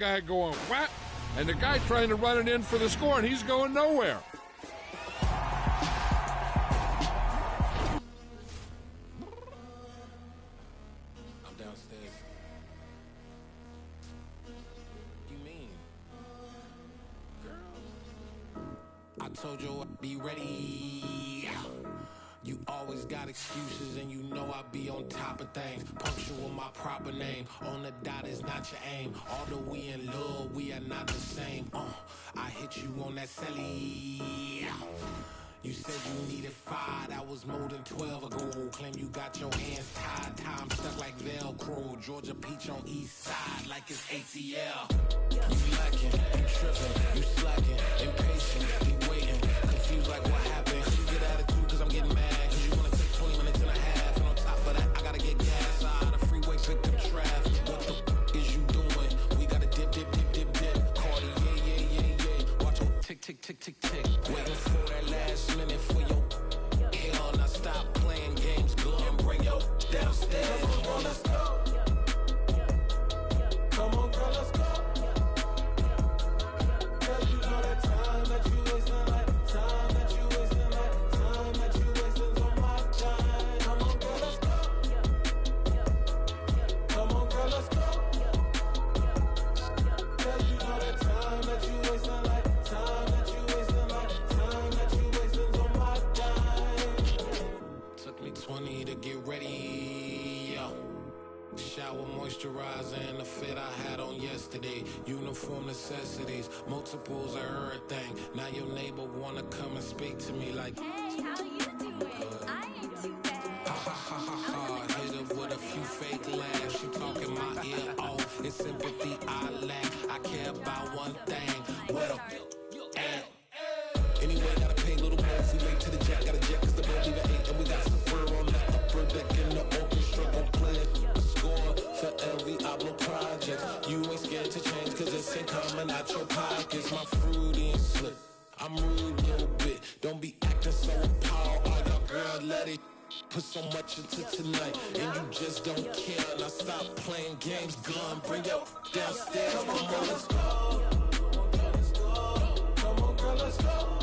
guy going whap, and the guy trying to run it in for the score, and he's going nowhere. I'm downstairs. You mean? Girl, I told you I'd be ready. You always got excuses and you know I be on top of things. Punctual my proper name. On the dot is not your aim. Although we in love, we are not the same. I hit you on that celly. You said you needed 5, that was more than 12 ago. Claim you got your hands tied, time stuck like Velcro. Georgia Peach on east side like it's ATL. You lacking, you tripping, you slacking, impatient, you waiting, confused like what happened. You get attitude cause I'm getting mad, cause you wanna take 20 minutes and a half. And on top of that, I gotta get gas out of the freeway, pick up traffic. What the f is you doing? We gotta dip, dip, dip, dip, dip. Cardi, yeah. Watch your tick, tick, tick, tick, tick. Waiting for that last minute for your hell. Now stop playing games, go and bring your downstairs. Come on, girl, let's go. Come on, girl, let's go. Cause you know that time that you wasting, like time that you wasting, like time that you wasting on my time. Come on, girl, let's go. Come on, girl, let's go. Cause you know that time that you wasting, like time that you wasting, like time that you wasting on my time. Took me 20 to get ready. Shower, moisturizer, and the fit I had on yesterday. Uniform necessities, multiples of everything. Now your neighbor wanna come and speak to me like, hey, how you doing? I ain't too bad. ha ha ha ha ha. Hit her with a few fake laughs. She talking my ear off. It's sympathy I lack. I care about one thing. What a at. Anyway, gotta pay a little more. If we late to the jet, gotta jet cause the boat leave at 8. And we got some fur on the upper deck in the orchestra. Gon' play a score for every album project. You ain't scared to change cause it's ain't coming out your pockets. My fruity and slip. I'm rude a little bit. Don't be acting so appalled. All y'all girl, let it put so much into tonight. And you just don't care. Now stop playing games, gun. Bring your downstairs. Come on, let's go. Come on, girl, let's go.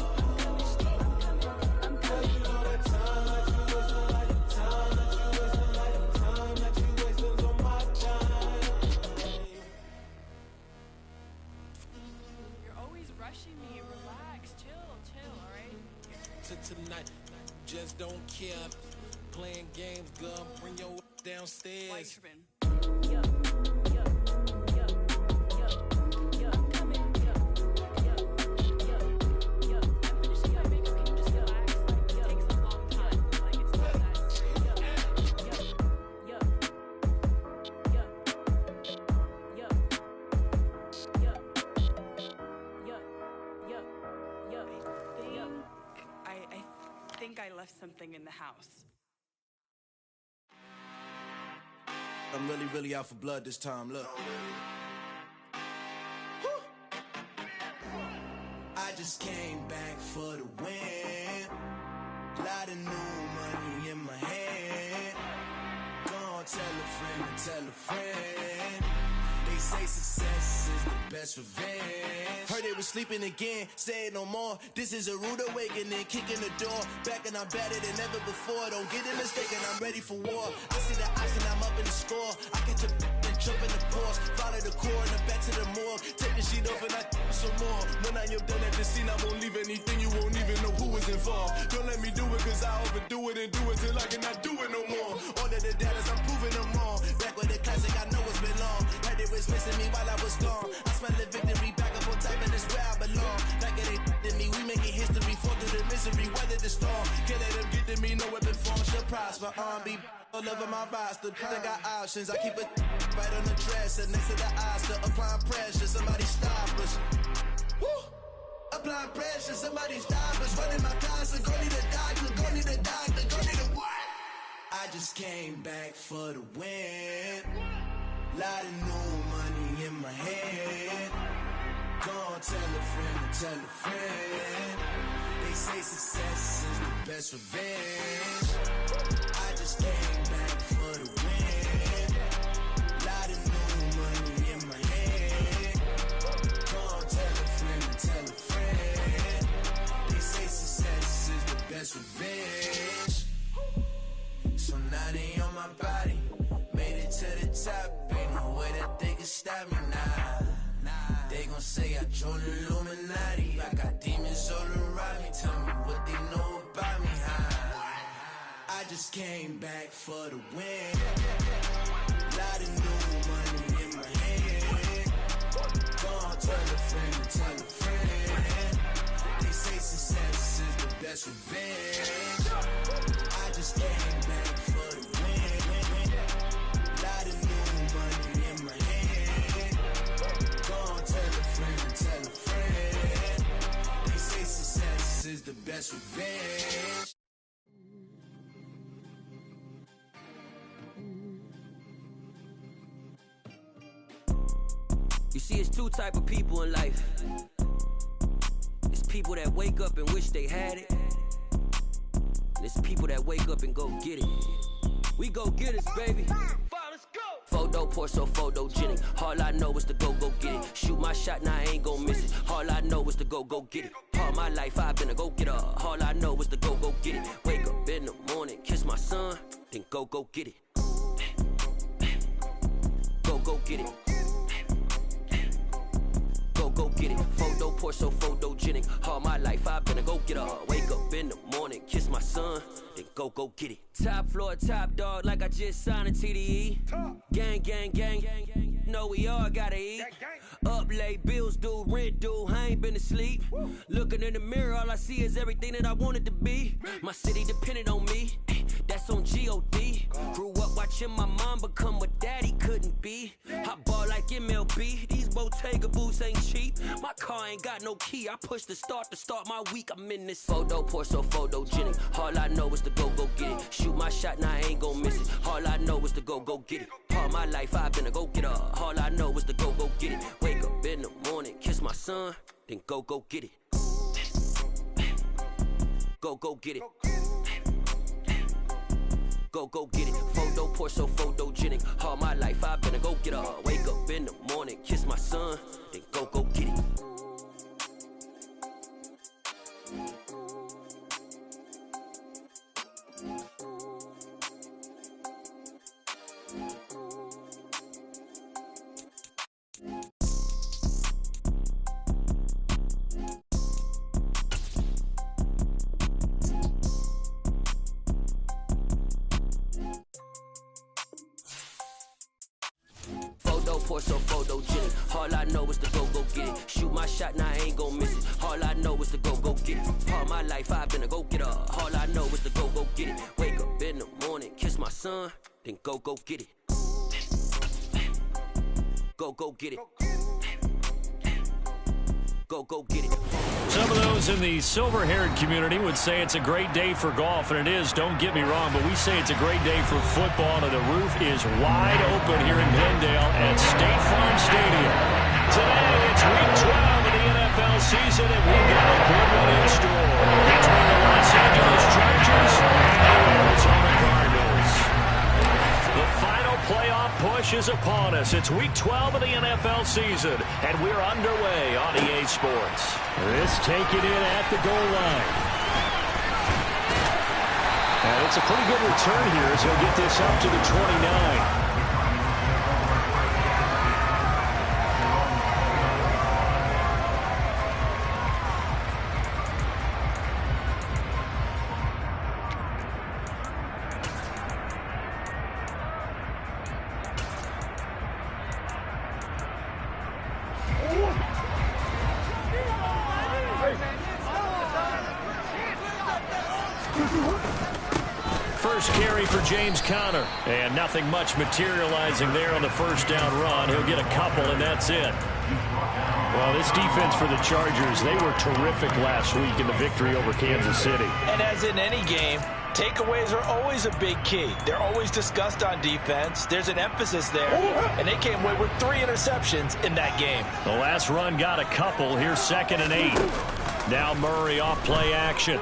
Rushing me, relax, chill, alright? To tonight, just don't care. Playing games, gun, bring your downstairs. Why you tripping? I left something in the house. I'm really out for blood this time, look. I just came back for the win. Lot of new money in my hand. Gonna tell a friend and tell a friend. They say success is the best revenge. Heard they was sleeping again, say it no more. This is a rude awakening, kicking the door. Back and I'm better than ever before. Don't get it mistaken, I'm ready for war. I see the option, I'm up in the score. I catch a and jump in the Porsche. Follow the core and the back to the morgue. Take the sheet off and I some more. When I am done at the scene, I won't leave anything. You won't even know who was involved. Don't let me do it cause I overdo it and do it till I cannot do it no more. All of the dallas, I'm proving them wrong. Back with the classic, I know it's been long. Heard they was missing me while I was gone. I smell the victory back up on top and it's where I belong. Like it ain't to me, we making history. Fall through the misery, weather the storm. Can't let them get to me, no weapon form should prosper. Be all over my roster. I got options, I keep it right on the dresser. Next to the Oscar, applying pressure. Somebody stop us. Woo! Applying pressure, somebody stop us. Running my closet, go need a doctor, go need a doctor, go need a what? I just came back for the win. Lot of new money in my hand. Gonna tell a friend and tell a friend. They say success is the best revenge. I just came back for the win. Lot of new money in my hand. They gon' say I joined the Illuminati. I got demons all around me. Tell me what they know about me. I just came back for the win. Lot of new money in my hand. Gonna tell a friend to tell a friend. They say success is the best revenge. I just came back for the win. Lot of new money in my hand. Gonna tell a friend to tell a friend. They say success is the best revenge. You see, it's two type of people in life. It's people that wake up and wish they had it. And it's people that wake up and go get it. We go get it, baby. Let's go. Photo pour so photogenic. All I know is to go get it. Shoot my shot, now I ain't gon' miss it. All I know is to go get it. All my life I've been a go-getter. All I know is to go get it. Wake up in the morning, kiss my son, then go get it. Go get it. Go get it. Photo pour so photogenic. All my life I've been a go-getter. Wake up in the morning, kiss my son, then go get it. Top floor, top dog, like I just signed a TDE. Gang, gang, gang. Know we all gotta eat. Up late, bills due, rent due, I ain't been asleep. Looking in the mirror, all I see is everything that I wanted to be. My city depended on me, that's on G.O.D. Grew up watching my mom become what daddy couldn't be. I ball like MLB, these Bottega boots ain't cheap. My car ain't got no key, I push the start to start my week. I'm in this photo pour so photogenic. All I know is to go get it. Shoot my shot, now I ain't gon' miss it. All I know is to go get it. All my life I've been a go-getter. All I know is to go get it. Wake up in the morning, kiss my son, then go get it. Go get it. Go get it. Photo pour so photogenic. All my life I've been a go-getter. Wake up in the morning, kiss my son, then go get it. Pour so photogenic. All I know is to go get it. Shoot my shot, now I ain't gon' miss it. All I know is to go get it. All my life I've been a go-getter. All I know is to go get it. Wake up in the morning, kiss my son, then go get it. Go get it. Go get it. Some of those in the silver-haired community would say it's a great day for golf, and it is, don't get me wrong, but we say it's a great day for football, and the roof is wide open here in Glendale at State Farm Stadium. Today, it's Week 12 of the NFL season, and we've got a good one in store between the Los Angeles Chargers and the Arizona Cardinals. The final playoff push is upon us. It's Week 12 of the NFL season, and we're underway on EA Sports. This taken in at the goal line. And it's a pretty good return here as he'll get this up to the 29. First carry for James Conner, and nothing much materializing there on the first down run. He'll get a couple, and that's it. Well, this defense for the Chargers, they were terrific last week in the victory over Kansas City. And as in any game, takeaways are always a big key. They're always discussed on defense. There's an emphasis there, and they came away with 3 interceptions in that game. The last run got a couple. Here's 2nd and 8. Now Murray off play action.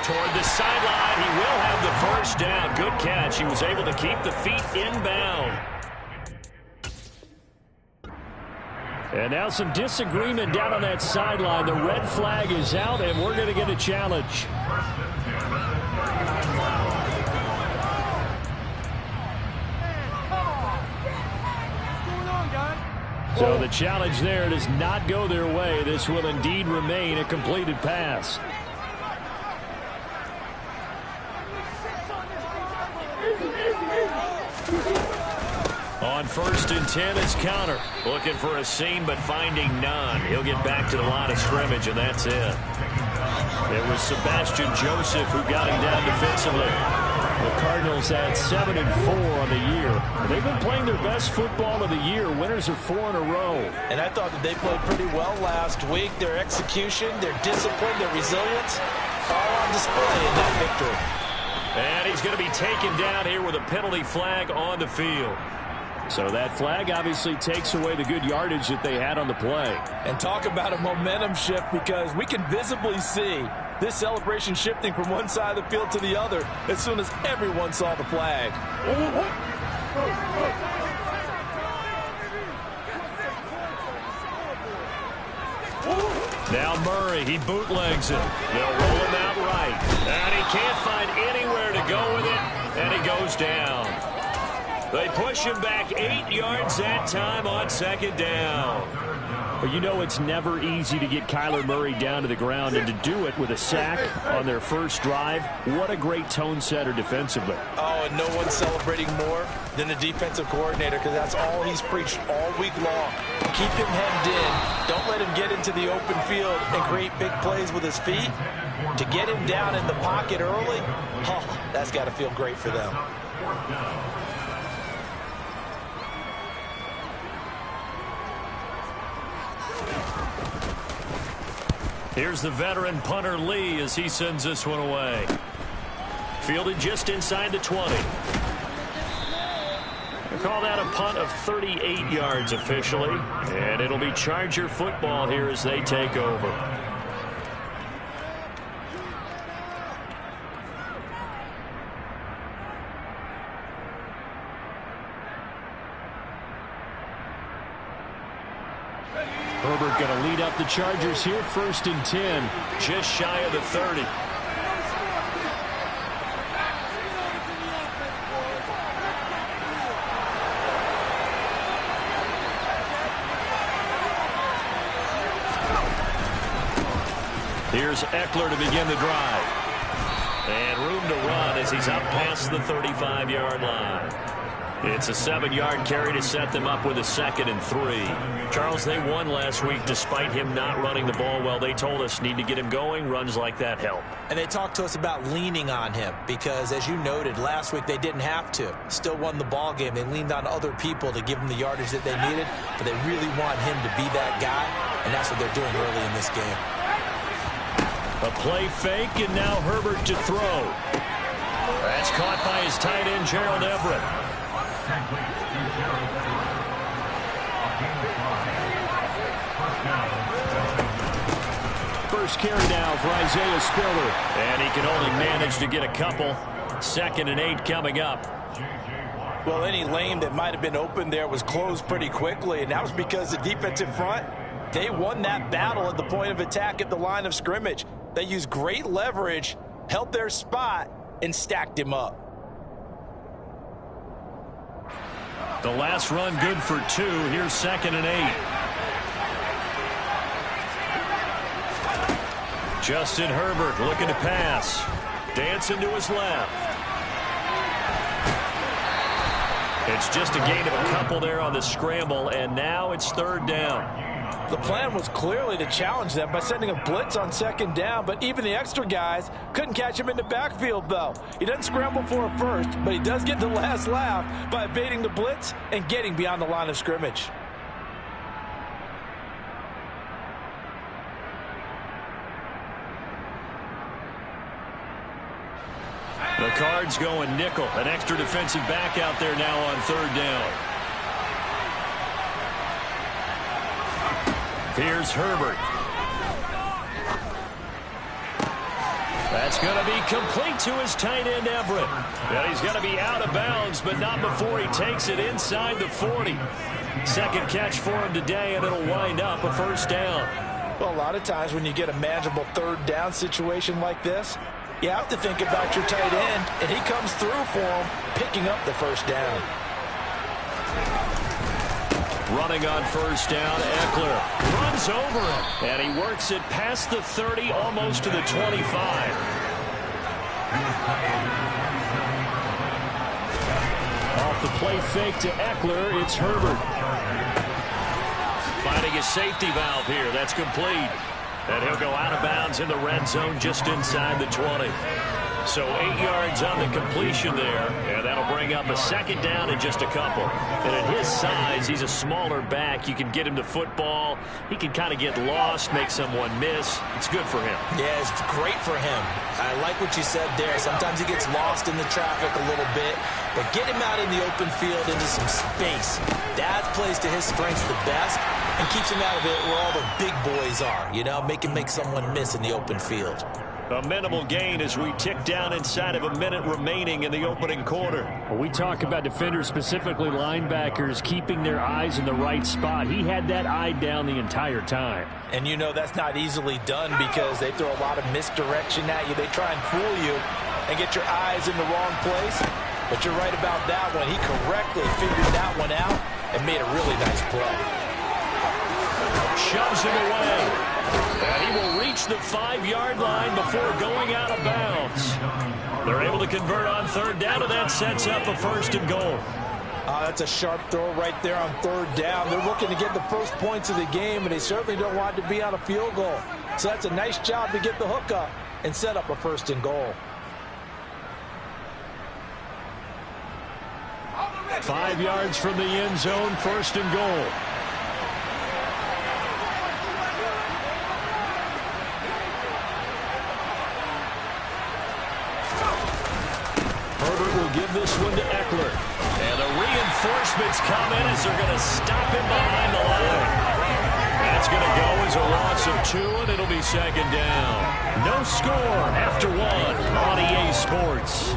Toward the sideline, he will have the first down. Good catch. He was able to keep the feet inbound. And now some disagreement down on that sideline. The red flag is out, and we're going to get a challenge. So the challenge there does not go their way. This will indeed remain a completed pass. On 1st and 10 is Counter. Looking for a seam, but finding none. He'll get back to the line of scrimmage, and that's it. It was Sebastian Joseph who got him down defensively. The Cardinals had 7-4 on the year. They've been playing their best football of the year. Winners of 4 in a row. And I thought that they played pretty well last week. Their execution, their discipline, their resilience, all on display in that victory. And he's going to be taken down here with a penalty flag on the field. So that flag obviously takes away the good yardage that they had on the play. And talk about a momentum shift, because we can visibly see this celebration shifting from one side of the field to the other as soon as everyone saw the flag. Now Murray, he bootlegs it. They'll roll him out right. And he can't find anywhere to go with it, and he goes down. They push him back 8 yards that time on 2nd down. But you know it's never easy to get Kyler Murray down to the ground, and to do it with a sack on their first drive, what a great tone setter defensively. Oh, and no one's celebrating more than the defensive coordinator, because that's all he's preached all week long. Keep him hemmed in. Don't let him get into the open field and create big plays with his feet. To get him down in the pocket early, oh, that's got to feel great for them. Here's the veteran punter Lee as he sends this one away. Fielded just inside the 20. They call that a punt of 38 yards officially. And it'll be Charger football here as they take over. Herbert going to lead up the Chargers here, 1st and 10, just shy of the 30. Here's Eckler to begin the drive. And room to run as he's up past the 35-yard line. It's a 7-yard carry to set them up with a 2nd and 3. Charles, they won last week despite him not running the ball well. They told us need to get him going. Runs like that help. And they talked to us about leaning on him because, as you noted, last week they didn't have to. Still won the ball game. They leaned on other people to give them the yardage that they needed, but they really want him to be that guy, and that's what they're doing early in this game. A play fake, and now Herbert to throw. That's caught by his tight end, Gerald Everett. First carry now for Isaiah Spiller. And he can only manage to get a couple. 2nd and 8 coming up. Well, any lane that might have been open there was closed pretty quickly, and that was because the defensive front, they won that battle at the point of attack at the line of scrimmage. They used great leverage, held their spot, and stacked him up. The last run good for 2. Here's 2nd and 8. Justin Herbert looking to pass. Dancing to his left. It's just a gain of a couple there on the scramble, and now it's 3rd down. The plan was clearly to challenge them by sending a blitz on 2nd down, but even the extra guys couldn't catch him in the backfield, though. He doesn't scramble for it first, but he does get the last laugh by evading the blitz and getting beyond the line of scrimmage. The Cards going nickel. An extra defensive back out there now on 3rd down. Here's Herbert. That's going to be complete to his tight end, Everett. And he's going to be out of bounds, but not before he takes it inside the 40. 2nd catch for him today, and it'll wind up a 1st down. Well, a lot of times when you get a manageable 3rd down situation like this, you have to think about your tight end, and he comes through for him, picking up the 1st down. Running on first down, Eckler runs over him, and he works it past the 30, almost to the 25. Off the play fake to Eckler, it's Herbert. Finding a safety valve here. That's complete. And he'll go out of bounds in the red zone just inside the 20. So 8 yards on the completion there, and that'll bring up a second down in just a couple. And at his size, he's a smaller back. You can get him the football. He can kind of get lost, make someone miss. It's good for him. Yeah, it's great for him. I like what you said there. Sometimes he gets lost in the traffic a little bit, but get him out in the open field into some space. That plays to his strengths the best and keeps him out of it where all the big boys are. You know, make him make someone miss in the open field. A minimal gain as we tick down inside of a minute remaining in the opening quarter. Well, we talk about defenders, specifically linebackers, keeping their eyes in the right spot. He had that eye down the entire time. And you know that's not easily done because they throw a lot of misdirection at you. They try and fool you and get your eyes in the wrong place. But you're right about that one. He correctly figured that one out and made a really nice play. Shoves him away. And he will reach the 5-yard line before going out of bounds. They're able to convert on third down, and that sets up a first and goal. That's a sharp throw right there on third down. They're looking to get the first points of the game, and they certainly don't want to be on a field goal. So that's a nice job to get the hook up and set up a first and goal. 5 yards from the end zone, first and goal. Herbert will give this one to Eckler. And the reinforcements come in as they're going to stop him behind the line. That's going to go as a loss of 2, and it'll be second down. No score after 1 on EA Sports.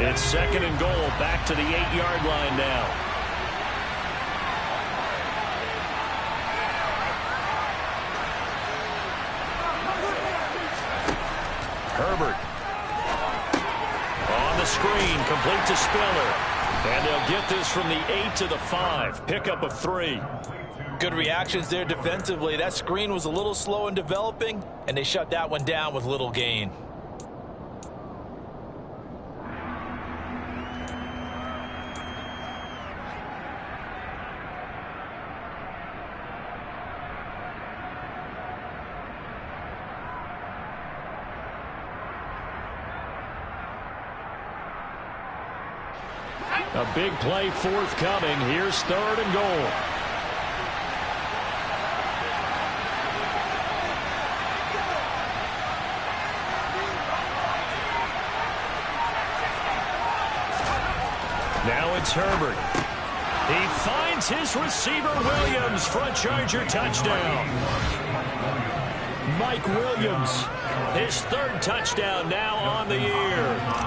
It's second and goal, back to the 8-yard line now. Herbert. On the screen, complete to Spiller. And they'll get this from the 8 to the 5. Pickup of 3. Good reactions there defensively. That screen was a little slow in developing, and they shut that one down with little gain. A big play forthcoming. Here's third and goal. Now it's Herbert. He finds his receiver, Williams, for a Charger touchdown. Mike Williams, his third touchdown now on the year.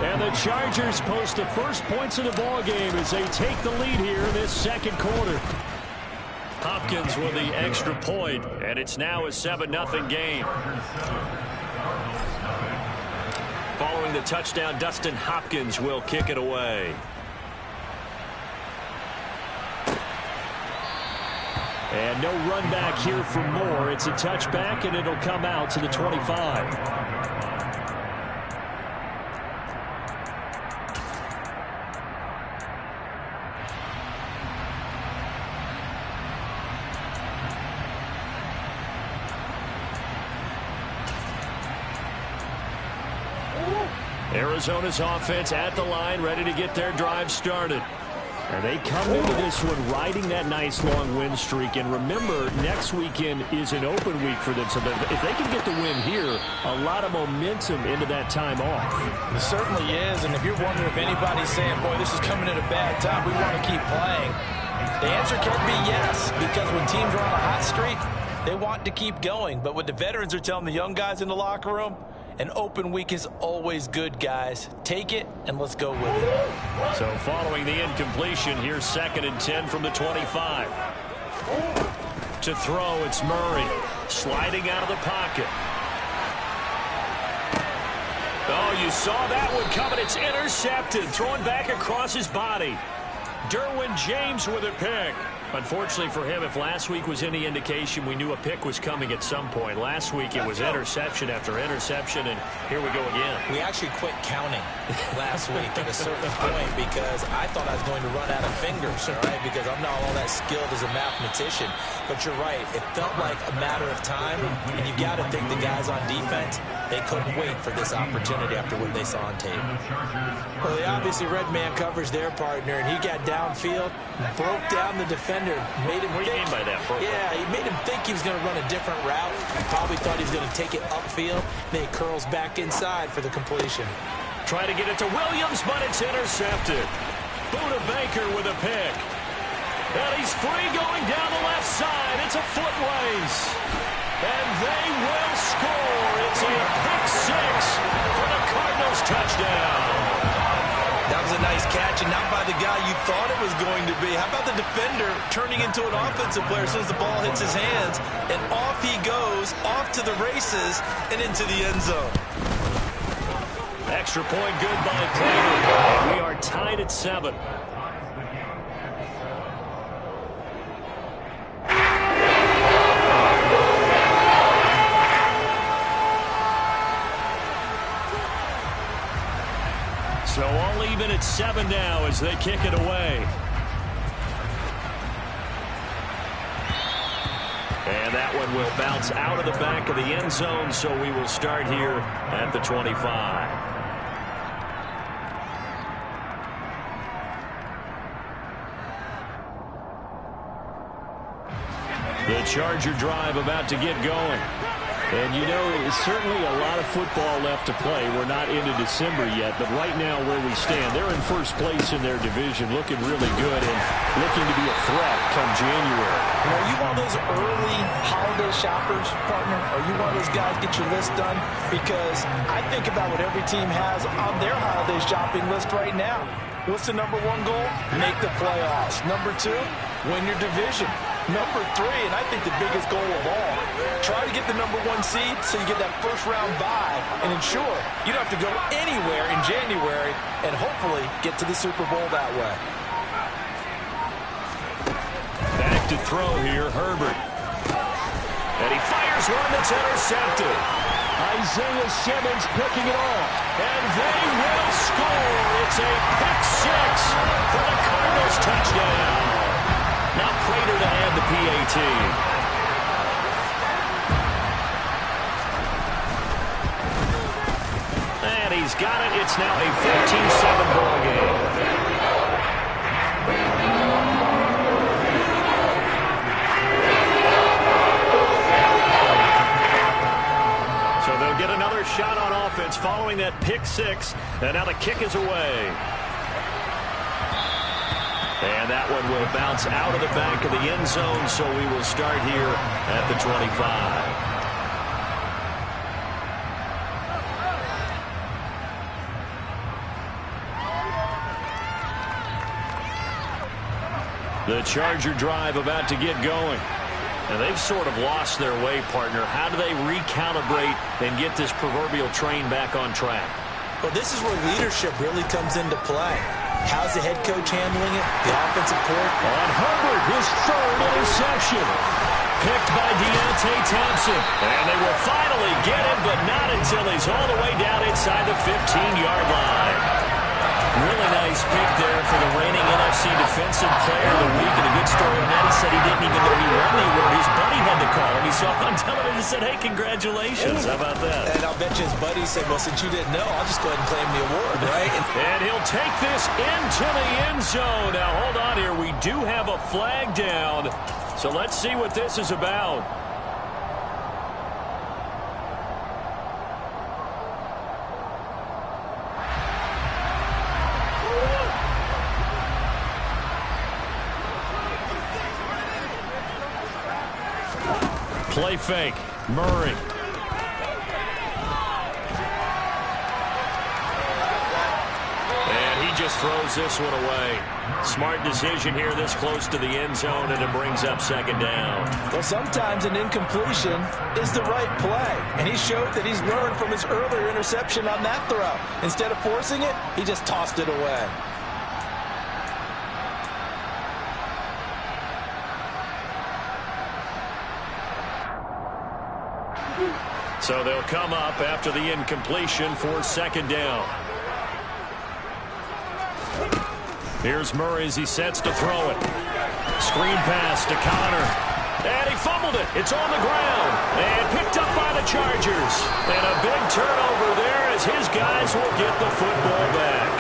And the Chargers post the first points of the ballgame as they take the lead here in this second quarter. Hopkins with the extra point, and it's now a 7-0 game. Following the touchdown, Dustin Hopkins will kick it away. And no run back here for Moore. It's a touchback, and it'll come out to the 25. Arizona's offense at the line, ready to get their drive started. And they come into this one riding that nice long win streak. And remember, next weekend is an open week for them. So if they can get the win here, a lot of momentum into that time off. It certainly is. And if you're wondering if anybody's saying, boy, this is coming at a bad time, we want to keep playing, the answer can be yes. Because when teams are on a hot streak, they want to keep going. But what the veterans are telling the young guys in the locker room, An open week is always good, guys. Take it, and let's go with it. So following the incompletion, here's 2nd and 10 from the 25. To throw, it's Murray. Sliding out of the pocket. Oh, you saw that one coming. It's intercepted. Throwing back across his body. Derwin James with a pick. Unfortunately for him, if last week was any indication, we knew a pick was coming at some point. Last week, it was interception after interception, and here we go again. We actually quit counting last week at a certain point because I thought I was going to run out of fingers, all right, because I'm not all that skilled as a mathematician. But you're right. It felt like a matter of time, and you got to think the guys on defense, they couldn't wait for this opportunity after what they saw on tape. Well, they obviously read man coverage their partner, and he got downfield, broke down the defender, made him What do you mean by that? Yeah, he made him think he was going to run a different route. Probably thought he was going to take it upfield. Then he curls back inside for the completion. Try to get it to Williams, but it's intercepted. Buda Baker with a pick. And he's free going down the left side. It's a foot race. And they will score. It's a pick 6 for the Cardinals touchdown. That was a nice catch, and not by the guy you thought it was going to be. How about the defender turning into an offensive player as soon as the ball hits his hands, and off he goes, off to the races, and into the end zone. Extra point good by Prater. We are tied at 7. So all even at 7 now as they kick it away. And that one will bounce out of the back of the end zone, so we will start here at the 25. The Charger drive about to get going. And, you know, certainly a lot of football left to play. We're not into December yet, but right now where we stand, they're in first place in their division, looking really good and looking to be a threat come January. Are you one of those early holiday shoppers, partner? Are you one of those guys get your list done? Because I think about what every team has on their holiday shopping list right now. What's the number 1 goal? Make the playoffs. Number 2, win your division. Number 3, and I think the biggest goal of all, try to get the number 1 seed so you get that first-round bye and ensure you don't have to go anywhere in January and hopefully get to the Super Bowl that way. Back to throw here, Herbert. And he fires one that's intercepted. Isaiah Simmons picking it off. And they will score. It's a pick 6 for the Cardinals touchdown. Now Prater to add the PAT. And he's got it. It's now a 14-7 ball game. So they'll get another shot on offense following that pick 6. And now the kick is away. And that one will bounce out of the back of the end zone, so we will start here at the 25. The Charger drive about to get going. And they've sort of lost their way, partner. How do they recalibrate and get this proverbial train back on track? Well, this is where leadership really comes into play. How's the head coach handling it? The offensive coordinator. On Herbert, his 3rd interception. Picked by Deontay Thompson. And they will finally get him, but not until he's all the way down inside the 15-yard line. Really nice pick there for the reigning NFC Defensive Player of the Week. And a good story on that. He said he didn't even know he won the award. His buddy had to call him. He saw him on television and said, hey, congratulations. How about that? And I'll bet you his buddy said, well, since you didn't know, I'll just go ahead and claim the award, right? And he'll take this into the end zone. Now, hold on here. We do have a flag down. So let's see what this is about. Play fake. Murray. just throws this one away. Smart decision here this close to the end zone, and it brings up second down. Well, sometimes an incompletion is the right play, and he showed that he's learned from his earlier interception on that throw. Instead of forcing it, he just tossed it away. So they'll come up after the incompletion for second down. Here's Murray as he sets to throw it. Screen pass to Connor. And he fumbled it. It's on the ground. And picked up by the Chargers. And a big turnover there as his guys will get the football back.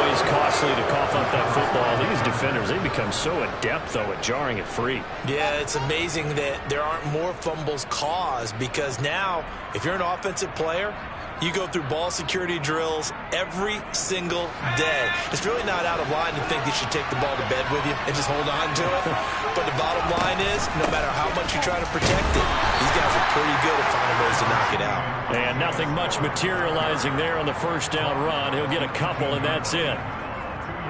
Always costly to cough up that football. These defenders, they become so adept, though, at jarring it free. Yeah, it's amazing that there aren't more fumbles caused, because now, if you're an offensive player, you go through ball security drills every single day. It's really not out of line to think you should take the ball to bed with you and just hold on to it. But the bottom line is, no matter how much you try to protect it, these guys are pretty good at finding ways to knock it out. And nothing much materializing there on the first down run. He'll get a couple, and that's it.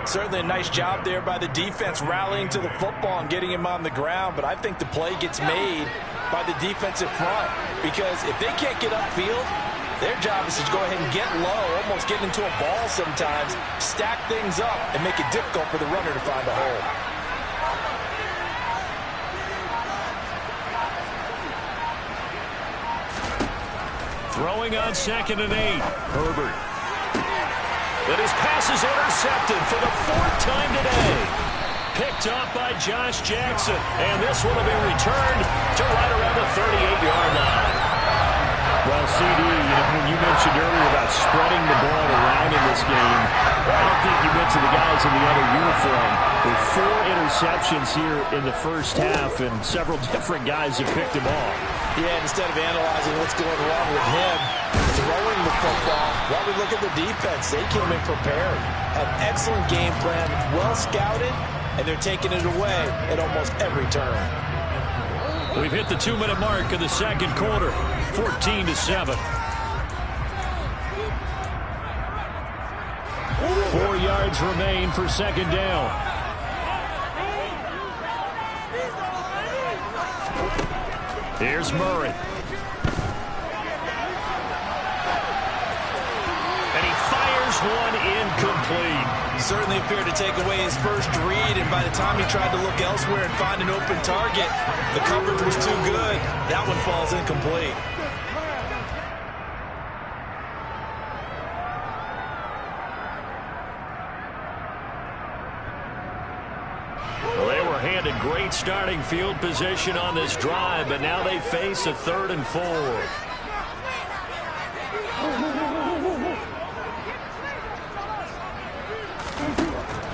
Certainly a nice job there by the defense rallying to the football and getting him on the ground, but I think the play gets made by the defensive front, because if they can't get upfield, their job is to go ahead and get low, almost get into a ball sometimes, stack things up, and make it difficult for the runner to find a hole. Throwing on 2nd and 8. Herbert. But his pass is intercepted for the 4th time today. Picked up by Josh Jackson. And this one will be returned to right around the 38-yard line. Well, CD, when you mentioned earlier about spreading the ball around in this game, I don't think you mentioned the guys in the other uniform. With 4 interceptions here in the first half, and several different guys have picked him off. Yeah, instead of analyzing what's going wrong with him, throwing the football, while we look at the defense, they came in prepared. An excellent game plan, well scouted, and they're taking it away at almost every turn. We've hit the 2-minute mark of the second quarter, 14-7. 4 yards remain for second down. Here's Murray. And he fires one incomplete. Certainly appeared to take away his first read, and by the time he tried to look elsewhere and find an open target, the coverage was too good. That one falls incomplete. Well, they were handed great starting field position on this drive, but now they face a 3rd and 4.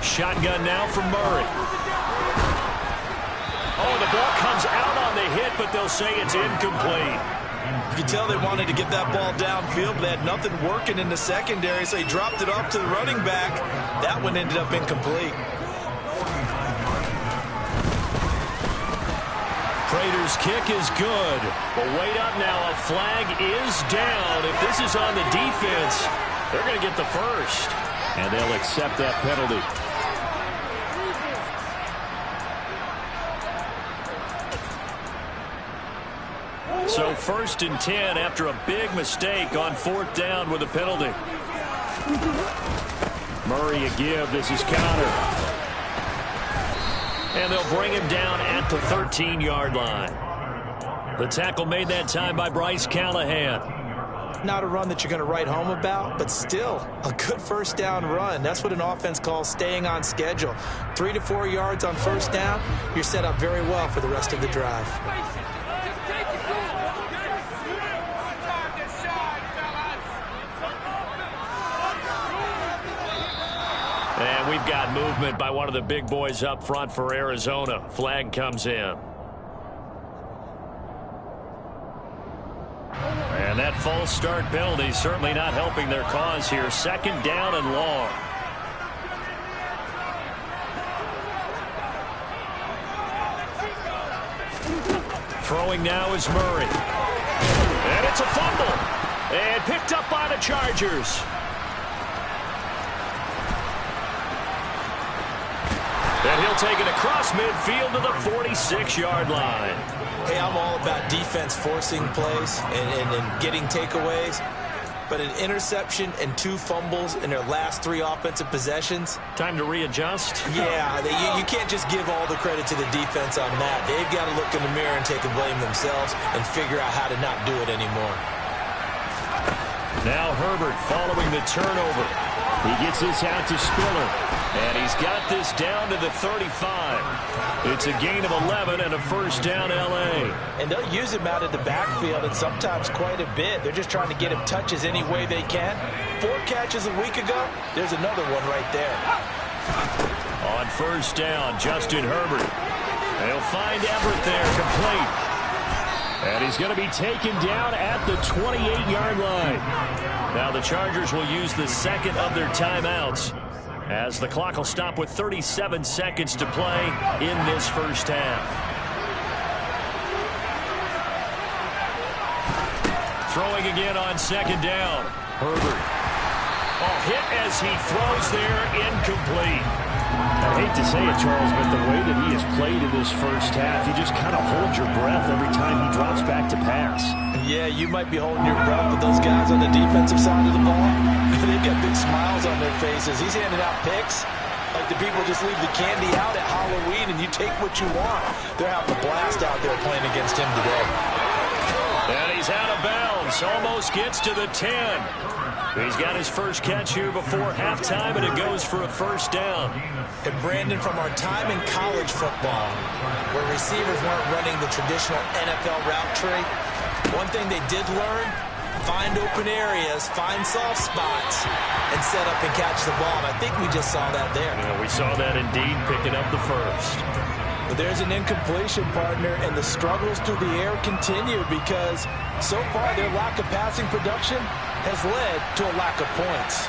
Shotgun now from Murray. Oh, the ball comes out on the hit, but they'll say it's incomplete. You can tell they wanted to get that ball downfield, but they had nothing working in the secondary, so he dropped it off to the running back. That one ended up incomplete. Prater's kick is good. But wait up now, a flag is down. If this is on the defense, they're going to get the first. And they'll accept that penalty. So 1st and 10 after a big mistake on 4th down with a penalty. Murray a give. This is Connor. And they'll bring him down at the 13-yard line. The tackle made that time by Bryce Callahan. Not a run that you're going to write home about, but still a good first down run. That's what an offense calls staying on schedule. 3 to 4 yards on first down, you're set up very well for the rest of the drive. And we've got movement by one of the big boys up front for Arizona. Flag comes in. And that false start penalty certainly not helping their cause here. 2nd down and long. Throwing now is Murray. And it's a fumble. And picked up by the Chargers. he'll take it across midfield to the 46-yard line. Hey, I'm all about defense forcing plays and getting takeaways. But an interception and 2 fumbles in their last 3 offensive possessions. Time to readjust? Yeah, you can't just give all the credit to the defense on that. They've got to look in the mirror and take the blame themselves and figure out how to not do it anymore. Now Herbert following the turnover. He gets this out to Spiller. And he's got this down to the 35. It's a gain of 11 and a first down L.A. And they'll use him out of the backfield and sometimes quite a bit. They're just trying to get him touches any way they can. 4 catches a week ago. There's another one right there. On first down, Justin Herbert. They'll find Everett there, complete. And he's going to be taken down at the 28-yard line. Now the Chargers will use the second of their timeouts, as the clock will stop with 37 seconds to play in this first half. Throwing again on second down. Herbert. Hit as he throws there, incomplete. I hate to say it, Charles, but the way that he has played in this first half, you just kind of hold your breath every time he drops back to pass. Yeah, you might be holding your breath, but those guys on the defensive side of the ball, they've got big smiles on their faces. He's handing out picks like the people just leave the candy out at Halloween and you take what you want. They're having a blast out there playing against him today. And he's out of bounds, almost gets to the 10. He's got his first catch here before halftime, and it goes for a first down. And Brandon, from our time in college football, where receivers weren't running the traditional NFL route tree, one thing they did learn, find open areas, find soft spots, and set up and catch the ball. And I think we just saw that there. Yeah, we saw that indeed, picking up the first. But there's an incompletion, partner, and the struggles through the air continue because so far their lack of passing production has led to a lack of points.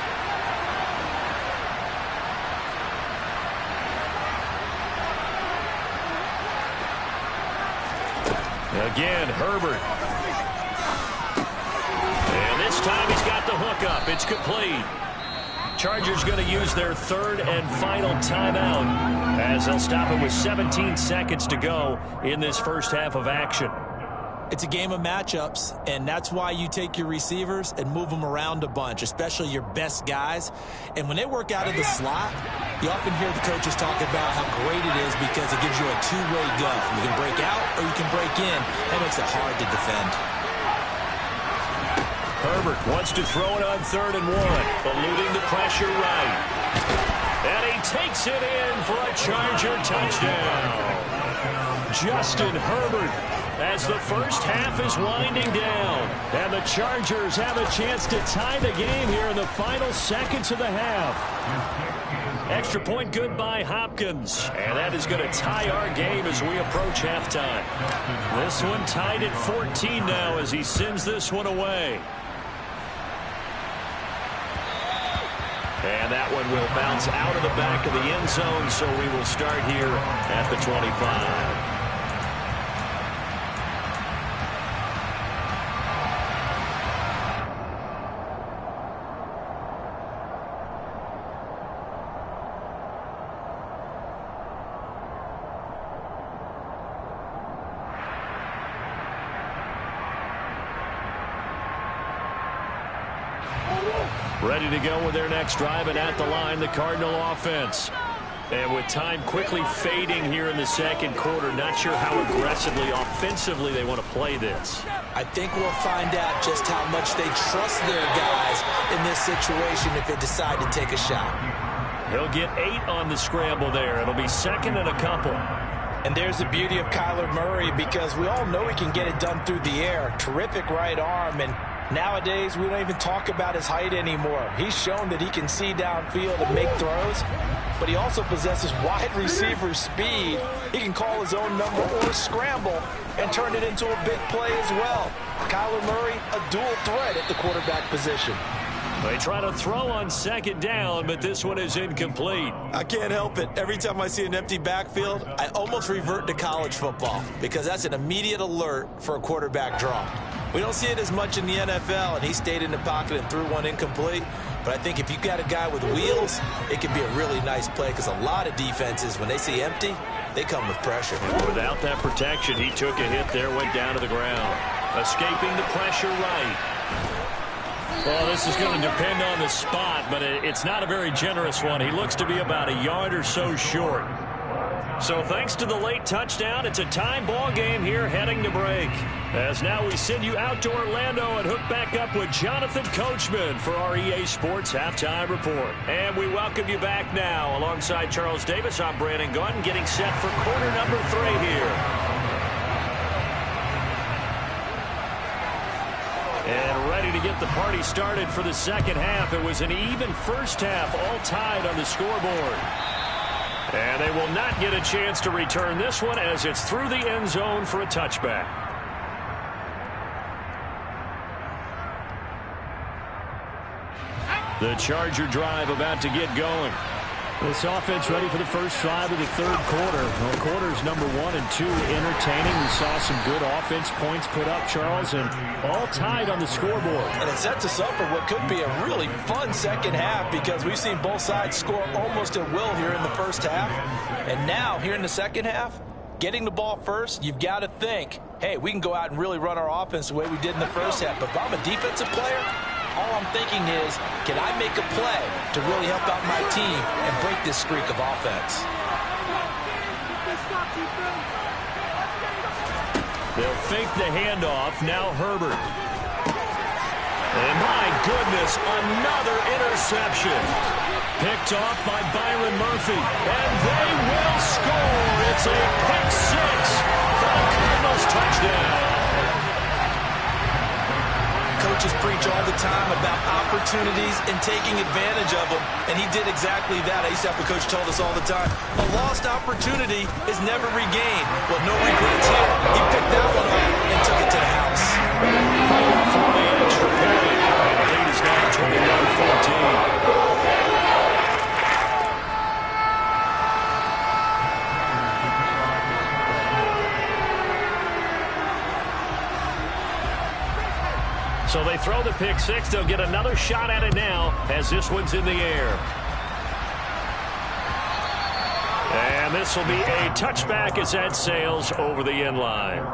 Again, Herbert. And this time he's got the hook up. It's complete. Chargers going to use their third and final timeout as they'll stop it with 17 seconds to go in this first half of action. It's a game of matchups, and that's why you take your receivers and move them around a bunch, especially your best guys. And when they work out of the slot, you often hear the coaches talk about how great it is because it gives you a two-way go. You can break out or you can break in. That makes it hard to defend. Herbert wants to throw it on 3rd and 1, eluding the pressure right. And he takes it in for a Charger touchdown. Justin Herbert, as the first half is winding down. And the Chargers have a chance to tie the game here in the final seconds of the half. Extra point good by Hopkins. And that is going to tie our game as we approach halftime. This one tied at 14 now as he sends this one away. And that one will bounce out of the back of the end zone, so we will start here at the 25. Ready to go with their next drive, and at the line, the Cardinal offense. And with time quickly fading here in the second quarter, not sure how aggressively, offensively they want to play this. I think we'll find out just how much they trust their guys in this situation if they decide to take a shot. He'll get 8 on the scramble there. It'll be second and a couple. And there's the beauty of Kyler Murray because we all know he can get it done through the air. Terrific right arm, and nowadays, we don't even talk about his height anymore. He's shown that he can see downfield and make throws, but he also possesses wide receiver speed. He can call his own number or scramble and turn it into a big play as well. Kyler Murray, a dual threat at the quarterback position. They try to throw on second down, but this one is incomplete. I can't help it. Every time I see an empty backfield, I almost revert to college football because that's an immediate alert for a quarterback draw. We don't see it as much in the NFL, and he stayed in the pocket and threw one incomplete. But I think if you got a guy with wheels, it can be a really nice play because a lot of defenses, when they see empty, they come with pressure. Without that protection, he took a hit there, went down to the ground. Escaping the pressure right. Well, this is going to depend on the spot, but it's not a very generous one. He looks to be about a yard or so short. So thanks to the late touchdown, it's a tie ball game here heading to break. As now we send you out to Orlando and hook back up with Jonathan Coachman for our EA Sports Halftime Report. And we welcome you back now. Alongside Charles Davis, I'm Brandon Gaudin, getting set for quarter number 3 here. And ready to get the party started for the second half. It was an even first half, all tied on the scoreboard. And they will not get a chance to return this one as it's through the end zone for a touchback. The Charger drive about to get going. This offense ready for the first drive of the third quarter. Well, quarters number 1 and 2 entertaining. We saw some good offense points put up, Charles, and all tied on the scoreboard. And it sets us up for what could be a really fun second half because we've seen both sides score almost at will here in the first half. And now, here in the second half, getting the ball first, you've got to think, hey, we can go out and really run our offense the way we did in the first half. But if I'm a defensive player, all I'm thinking is, can I make a play to really help out my team and break this streak of offense? They'll fake the handoff. Now Herbert. And my goodness, another interception. Picked off by Byron Murphy. And they will score. It's a pick 6 for the Cardinals touchdown. Coaches preach all the time about opportunities and taking advantage of them, and he did exactly that. I used to have a coach told us all the time, a lost opportunity is never regained. Well, no regrets here. He picked that one up and took it to the house. For the extra point, and the lead is now 21-14. So they throw the pick 6. They'll get another shot at it now as this one's in the air. And this will be a touchback as that sails over the end line.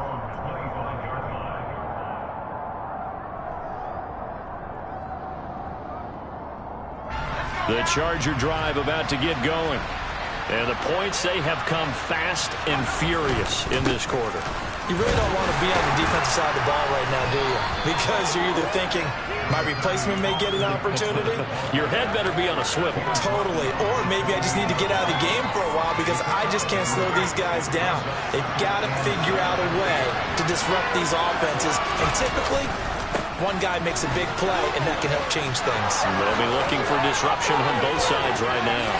The Charger drive about to get going. And the points, they have come fast and furious in this quarter. You really don't want to be on the defensive side of the ball right now, do you? Because you're either thinking, my replacement may get an opportunity. Your head better be on a swivel. Totally. Or maybe I just need to get out of the game for a while because I just can't slow these guys down. They've got to figure out a way to disrupt these offenses. And typically, one guy makes a big play, and that can help change things. They'll be looking for disruption on both sides right now.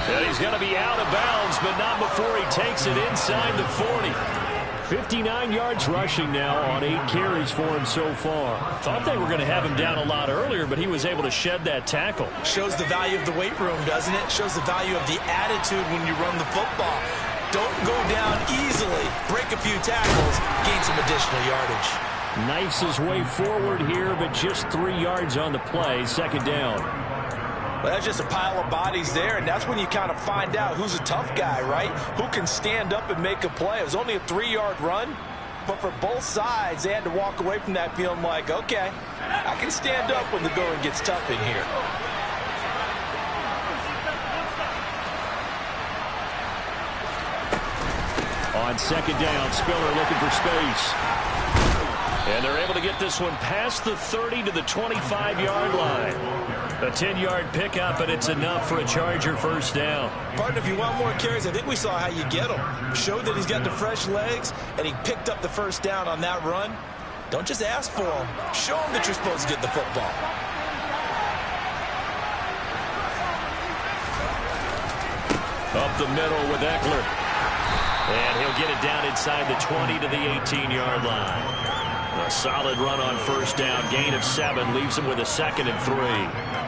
And he's going to be out of bounds, but not before he takes it inside the 40. 59 yards rushing now on 8 carries for him so far. Thought they were going to have him down a lot earlier, but he was able to shed that tackle. Shows the value of the weight room, doesn't it? Shows the value of the attitude when you run the football. Don't go down easily. Break a few tackles. Gain some additional yardage. Knifes his way forward here, but just 3 yards on the play. Second down. Well, that's just a pile of bodies there, and that's when you kind of find out who's a tough guy, right? Who can stand up and make a play. It was only a 3-yard run, but for both sides, they had to walk away from that feeling like, okay, I can stand up when the going gets tough in here. On second down, Spiller looking for space. And they're able to get this one past the 30 to the 25-yard line. A 10-yard pickup, and it's enough for a Charger first down. Partner, if you want more carries, I think we saw how you get them. Showed that he's got the fresh legs, and he picked up the first down on that run. Don't just ask for them. Show them that you're supposed to get the football. Up the middle with Eckler. And he'll get it down inside the 20 to the 18-yard line. A solid run on first down. Gain of 7 leaves him with a 2nd and 3.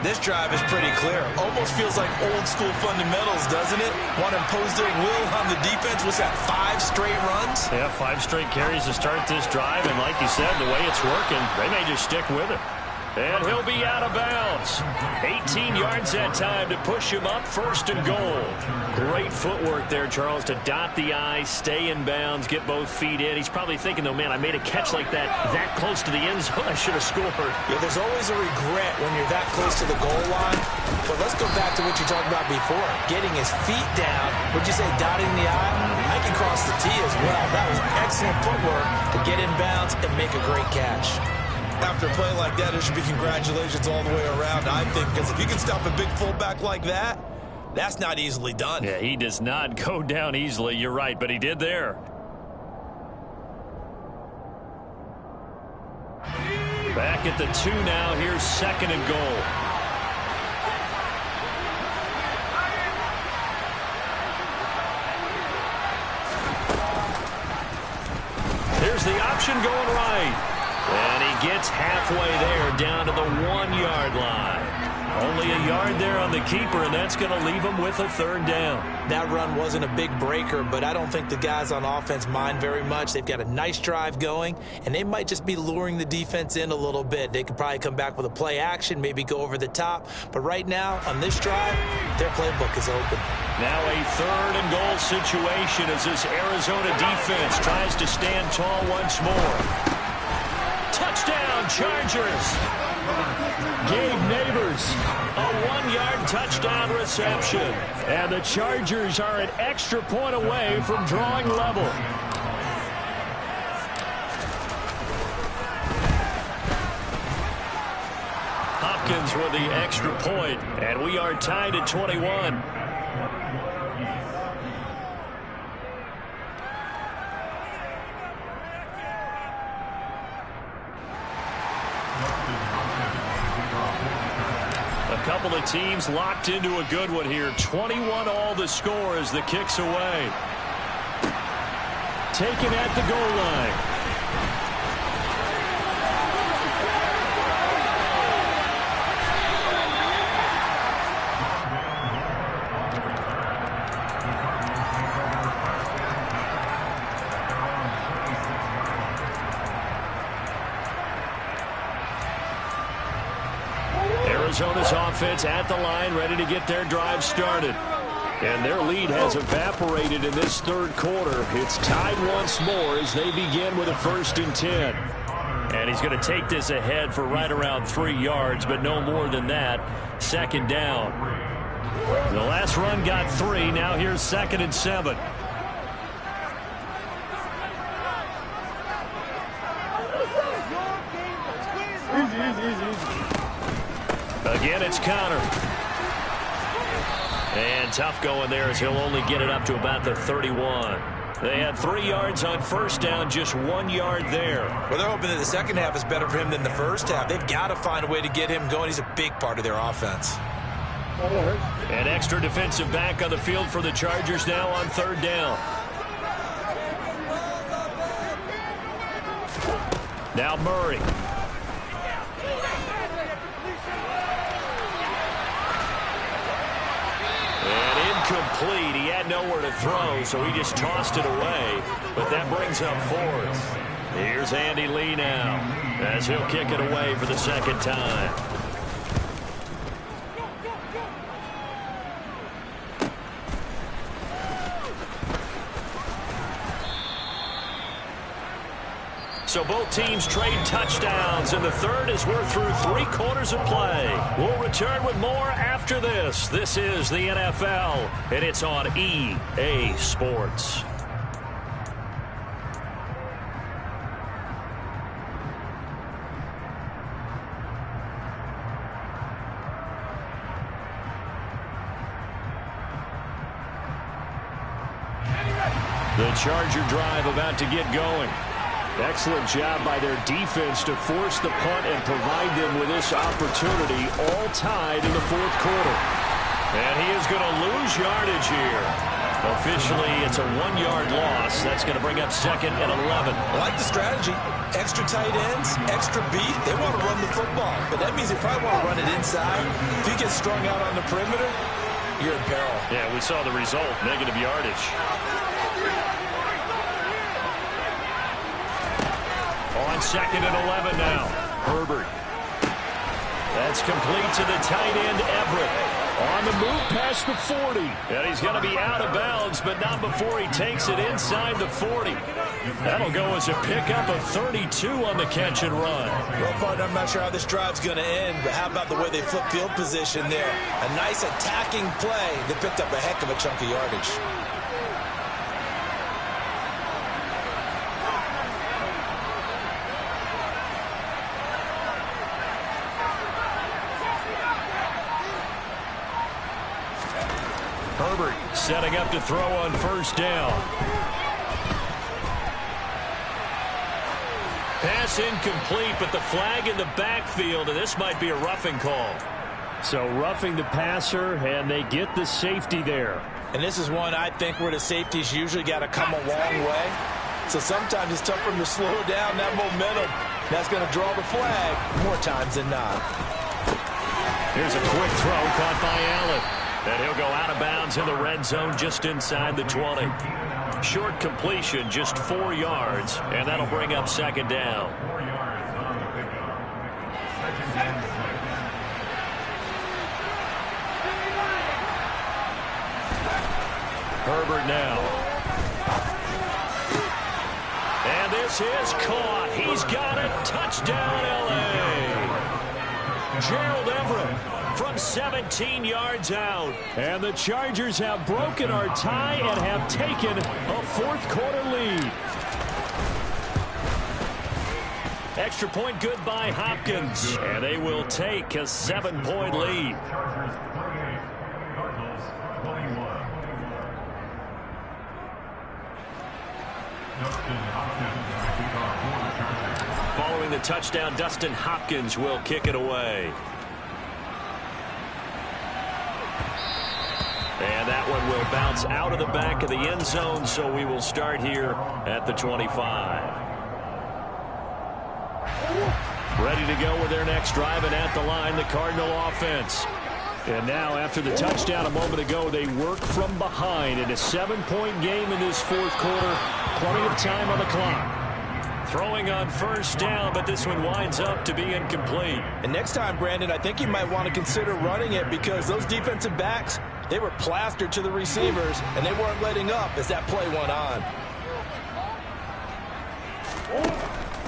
This drive is pretty clear. Almost feels like old school fundamentals, doesn't it? Want to impose their will on the defense. What's that, 5 straight runs? Yeah, 5 straight carries to start this drive. And like you said, the way it's working, they may just stick with it. And he'll be out of bounds. 18 yards that time to push him up, 1st and goal. Great footwork there, Charles, to dot the I, stay in bounds, get both feet in. He's probably thinking, though, man, I made a catch like that close to the end zone. I should have scored. Yeah, there's always a regret when you're that close to the goal line. But let's go back to what you talked about before. Getting his feet down. Would you say dotting the I? I can cross the T as well. That was excellent footwork to get in bounds and make a great catch. After a play like that, it should be congratulations all the way around, I think, because if you can stop a big fullback like that, that's not easily done. Yeah, he does not go down easily. You're right, but he did there. Back at the 2 now. Here's 2nd and goal. Here's the option going right. And he gets halfway there, down to the 1-yard line. Only a yard there on the keeper, and that's going to leave him with a 3rd down. That run wasn't a big breaker, but I don't think the guys on offense mind very much. They've got a nice drive going, and they might just be luring the defense in a little bit. They could probably come back with a play action, maybe go over the top. But right now, on this drive, their playbook is open. Now a 3rd and goal situation as this Arizona defense tries to stand tall once more. Touchdown, Chargers. Gabe Neighbors, a 1-yard touchdown reception. And the Chargers are an extra point away from drawing level. Hopkins with the extra point, and we are tied at 21. Couple of teams locked into a good one here. 21 all the score as the kick's away. Taken at the goal line. Arizona's offense at the line, ready to get their drive started. And their lead has evaporated in this 3rd quarter. It's tied once more as they begin with a 1st and 10. And he's going to take this ahead for right around 3 yards, but no more than that. 2nd down. The last run got 3. Now here's 2nd and 7. Again, it's Connor. And tough going there as he'll only get it up to about the 31. They had 3 yards on 1st down, just 1 yard there. Well, they're hoping that the second half is better for him than the first half. They've got to find a way to get him going. He's a big part of their offense. An extra defensive back on the field for the Chargers now on 3rd down. Now Murray. Complete. He had nowhere to throw, so he just tossed it away. But that brings up 4th. Here's Andy Lee now as he'll kick it away for the 2nd time. So both teams trade touchdowns, and the 3rd as we're through 3 quarters of play. We'll return with more after this. This is the NFL, and it's on EA Sports. The Charger drive about to get going. Excellent job by their defense to force the punt and provide them with this opportunity, all tied in the 4th quarter. And he is going to lose yardage here. Officially, it's a 1-yard loss. That's going to bring up 2nd and 11. I like the strategy. Extra tight ends, extra beef. They want to run the football, but that means they probably want to run it inside. If you get strung out on the perimeter, you're in peril. Yeah, we saw the result, negative yardage. On 2nd and 11 now. Herbert. That's complete to the tight end, Everett. On the move past the 40. And he's going to be out of bounds, but not before he takes it inside the 40. That'll go as a pickup of 32 on the catch and run. Well, partner, I'm not sure how this drive's going to end, but how about the way they flip field position there? A nice attacking play that picked up a heck of a chunk of yardage. Herbert setting up to throw on first down. Pass incomplete, but the flag in the backfield, and this might be a roughing call. So roughing the passer, and they get the safety there. And this is one I think where the safeties usually got to come a long way. So sometimes it's tough for them to slow down that momentum. That's going to draw the flag more times than not. Here's a quick throw caught by Allen. And he'll go out of bounds in the red zone just inside the 20. Short completion, just 4 yards, and that'll bring up second down. Herbert now. And this is caught. He's got it. Touchdown, L.A. Gerald Everett from 17 yards out. And the Chargers have broken our tie and have taken a fourth-quarter lead. Extra point good by Hopkins. And they will take a 7-point lead. Following the touchdown, Dustin Hopkins will kick it away. And that one will bounce out of the back of the end zone, so we will start here at the 25. Ready to go with their next drive, and at the line, the Cardinal offense. And now, after the touchdown a moment ago, they work from behind in a 7-point game in this fourth quarter. Plenty of time on the clock. Throwing on first down, but this one winds up to be incomplete. And next time, Brandon, I think you might want to consider running it because those defensive backs, they were plastered to the receivers, and they weren't letting up as that play went on.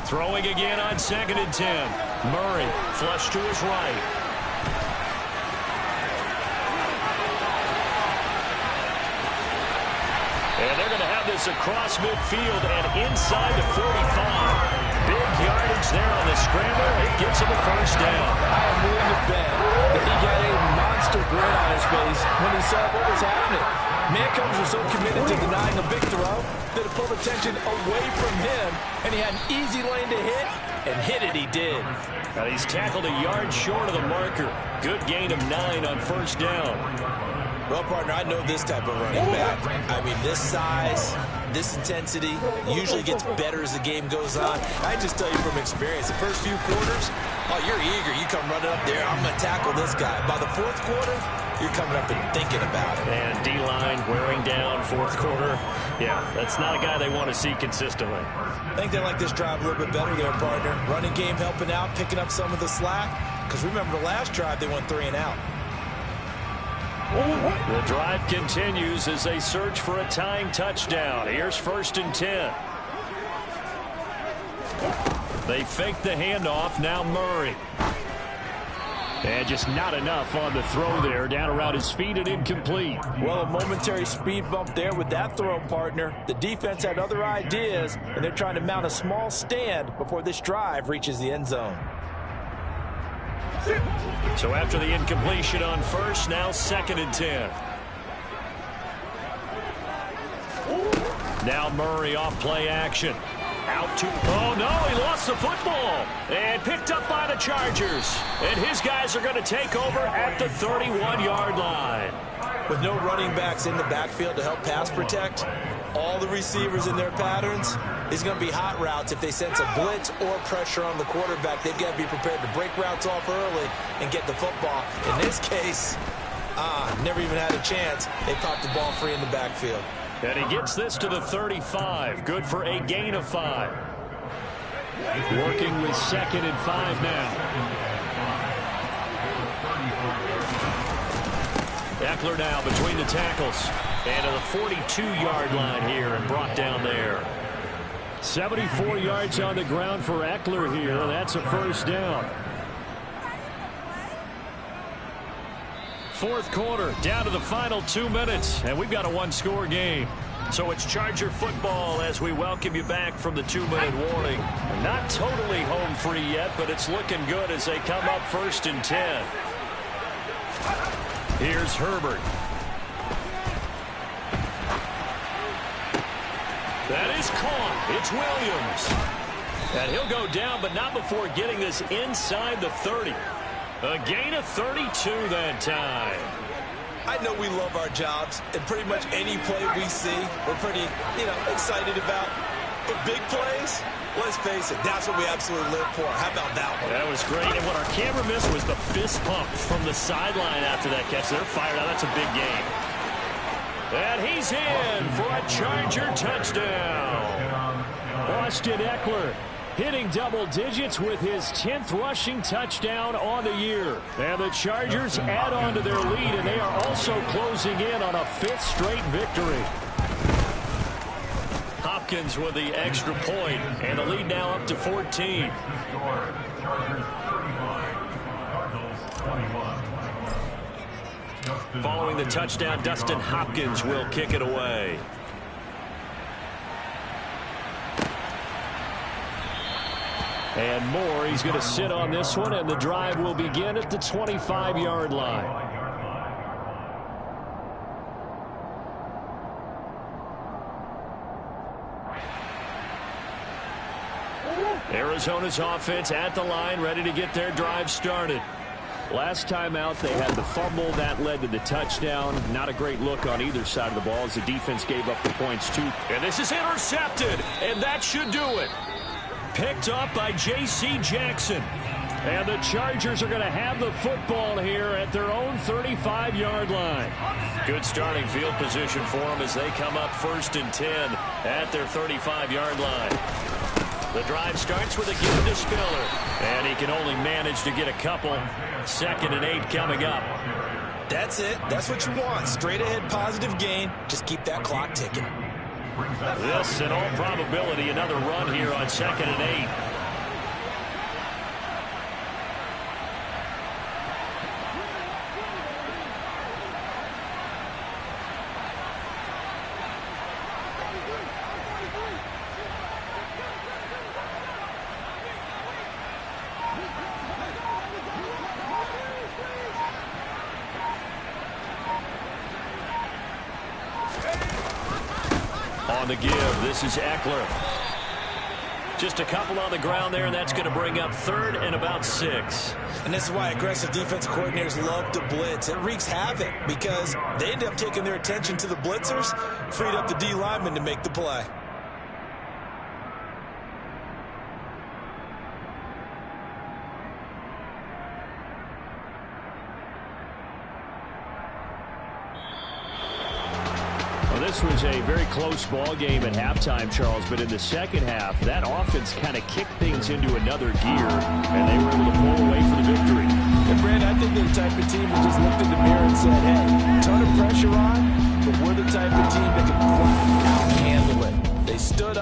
Throwing again on 2nd and 10. Murray flush to his right. And they're going to have this across midfield and inside the 45. Big yardage there on the scramble. It gets him a first down. I am willing to bet that he got a monster grin on his face when he saw what was happening. Mancombs was so committed to denying a big throw that it pulled attention away from him, and he had an easy lane to hit, and hit it he did. And he's tackled a yard short of the marker. Good gain of 9 on first down. Well, partner, I know this type of running back. I mean, this size, this intensity usually gets better as the game goes on. I just tell you from experience, the first few quarters, oh, you're eager. You come running up there, I'm going to tackle this guy. By the fourth quarter, you're coming up and thinking about it. And D-line wearing down fourth quarter. Yeah, that's not a guy they want to see consistently. I think they like this drive a little bit better there, partner. Running game helping out, picking up some of the slack. Because remember the last drive, they went 3 and out. The drive continues as they search for a tying touchdown. Here's 1st and 10. They fake the handoff. Now Murray. And just not enough on the throw there. Down around his feet and incomplete. Well, a momentary speed bump there with that throw, partner. The defense had other ideas, and they're trying to mount a small stand before this drive reaches the end zone. So after the incompletion on first, now 2nd and 10. Now Murray off play action. Out to, oh no, he lost the football. And picked up by the Chargers. And his guys are going to take over at the 31-yard line. With no running backs in the backfield to help pass protect, all the receivers in their patterns, it's going to be hot routes. If they sense a blitz or pressure on the quarterback, they've got to be prepared to break routes off early and get the football. In this case, never even had a chance. They popped the ball free in the backfield. And he gets this to the 35. Good for a gain of 5. Working with 2nd and 5 now. Eckler now between the tackles. And to the 42-yard line here and brought down there. 74 yards on the ground for Eckler here. That's a first down. Fourth quarter, down to the final 2 minutes, and we've got a one-score game. So it's Charger football as we welcome you back from the 2-minute warning. Not totally home free yet, but it's looking good as they come up 1st and 10. Here's Herbert. That is caught. It's Williams. And he'll go down, but not before getting this inside the 30. A gain of 32 that time. I know we love our jobs, and pretty much any play we see, we're pretty, excited about. But big plays, let's face it, that's what we absolutely live for. How about that one? That was great, and what our camera missed was the fist pump from the sideline after that catch. They're fired out. That's a big game. And he's in for a Charger touchdown. Austin Eckler hitting double digits with his 10th rushing touchdown on the year. And the Chargers add on to their lead, and they are also closing in on a 5th straight victory. Hopkins with the extra point, and the lead now up to 14. Following the touchdown, Dustin Hopkins will kick it away. And Moore, he's going to sit on this one, and the drive will begin at the 25-yard line. Arizona's offense at the line, ready to get their drive started. Last time out, they had the fumble. That led to the touchdown. Not a great look on either side of the ball as the defense gave up the points, too. And this is intercepted, and that should do it. Picked up by J.C. Jackson. And the Chargers are going to have the football here at their own 35-yard line. Good starting field position for them as they come up 1st and 10 at their 35-yard line. The drive starts with a give to Spiller. And he can only manage to get a couple. 2nd and 8 coming up. That's it. That's what you want. Straight ahead positive gain. Just keep that clock ticking. This, in all probability, another run here on 2nd and 8. On the give, this is Eckler. Just a couple on the ground there, and that's going to bring up 3rd and about 6. And this is why aggressive defensive coordinators love to blitz. It wreaks havoc because they end up taking their attention to the blitzers, freed up the D lineman to make the play. This was a very close ball game at halftime, Charles, but in the second half, that offense kind of kicked things into another gear, and they were able to pull away for the victory. And, Brad, I think they're the type of team that just looked in the mirror and said, hey, ton of pressure on, but we're the type of team that can flat out handle it. They stood up.